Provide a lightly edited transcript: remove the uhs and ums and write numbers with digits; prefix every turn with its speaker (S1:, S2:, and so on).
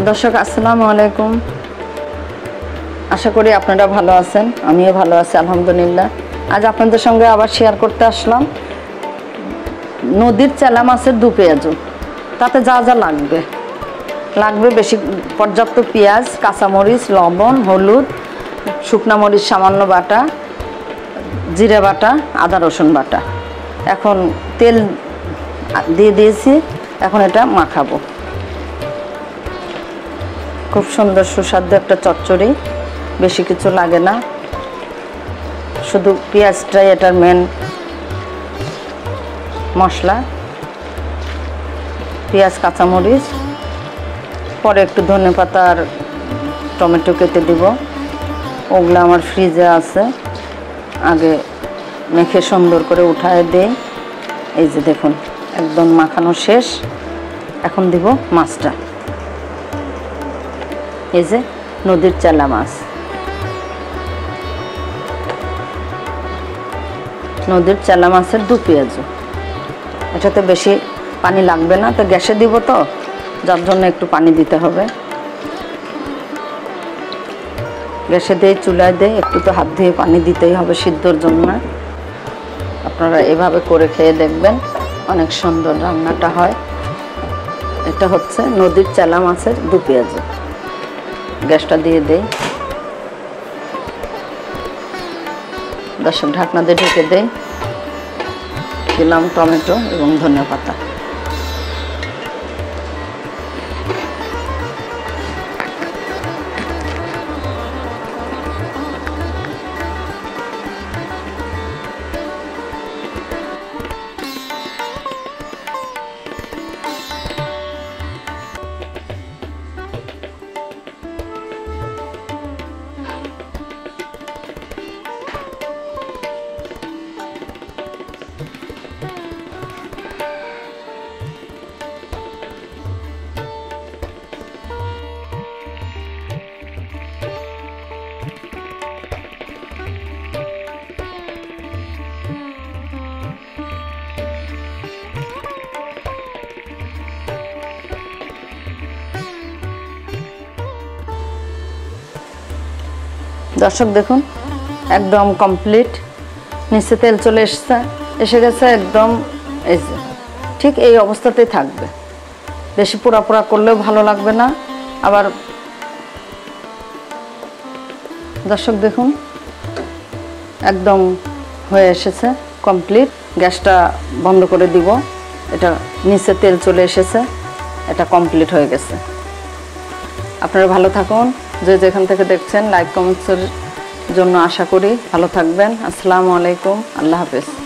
S1: দর্শক আসসালামু আলাইকুম। আশা করি আপনারা ভালো আছেন, আমিও ভালো আছি আলহামদুলিল্লাহ। আজ আপনাদের সঙ্গে আবার শেয়ার করতে আসলাম নদীর চেলা মাছের দু পেঁয়াজু। তাতে যা যা লাগবে বেশি পর্যাপ্ত পেঁয়াজ, কাঁচামরিচ, লবণ, হলুদ, শুকনা মরিচ সামান্য বাটা, জিরে বাটা, আদা রসুন বাটা। এখন তেল দিয়ে দিয়েছি, এখন এটা মাখাবো। খুব সুন্দর সুস্বাদু একটা চচ্চড়ি, বেশি কিছু লাগে না, শুধু পেঁয়াজটাই এটার মেন মশলা। পেঁয়াজ, কাঁচামরিচ, পরে একটু ধনেপাতা আর টমেটো কেটে দিব। ওগুলো আমার ফ্রিজে আছে, আগে মেখে সুন্দর করে উঠায় দেই। এই যে দেখুন একদম মাখানো শেষ। এখন দিব মাছটা। এই যে নদীর চেলা মাছ, নদীর চেলা মাছের দু পেঁয়াজু। এটাতে বেশি পানি লাগবে না, তো গ্যাসে দিব তো, যার জন্য একটু পানি দিতে হবে। গ্যাসে দিয়ে চুলায় দিয়ে একটু তো হাত ধুয়ে পানি দিতেই হবে সিদ্ধর জন্য। আপনারা এভাবে করে খেয়ে দেখবেন, অনেক সুন্দর রান্নাটা হয়। এটা হচ্ছে নদীর চেলা মাছের দু পেঁয়াজু। গ্যাসটা দিয়ে দেই, দর্শক ঢাকনা দিয়ে ঢেকে দেই। দিলাম টমেটো এবং ধনেপাতা। দর্শক দেখুন একদম কমপ্লিট, নিচে তেল চলে এসে গেছে একদম। এই যে ঠিক এই অবস্থাতেই থাকবে, বেশি পোড়া পোড়া করলেও ভালো লাগবে না। আবার দর্শক দেখুন একদম হয়ে এসেছে কমপ্লিট। গ্যাসটা বন্ধ করে দিব। এটা নিচে তেল চলে এসেছে, এটা কমপ্লিট হয়ে গেছে। আপনারা ভালো থাকুন, যে যেখান থেকে দেখছেন লাইক কমেন্টসের জন্য আশা করি ভালো থাকবেন। আসসালামু আলাইকুম, আল্লাহ হাফেজ।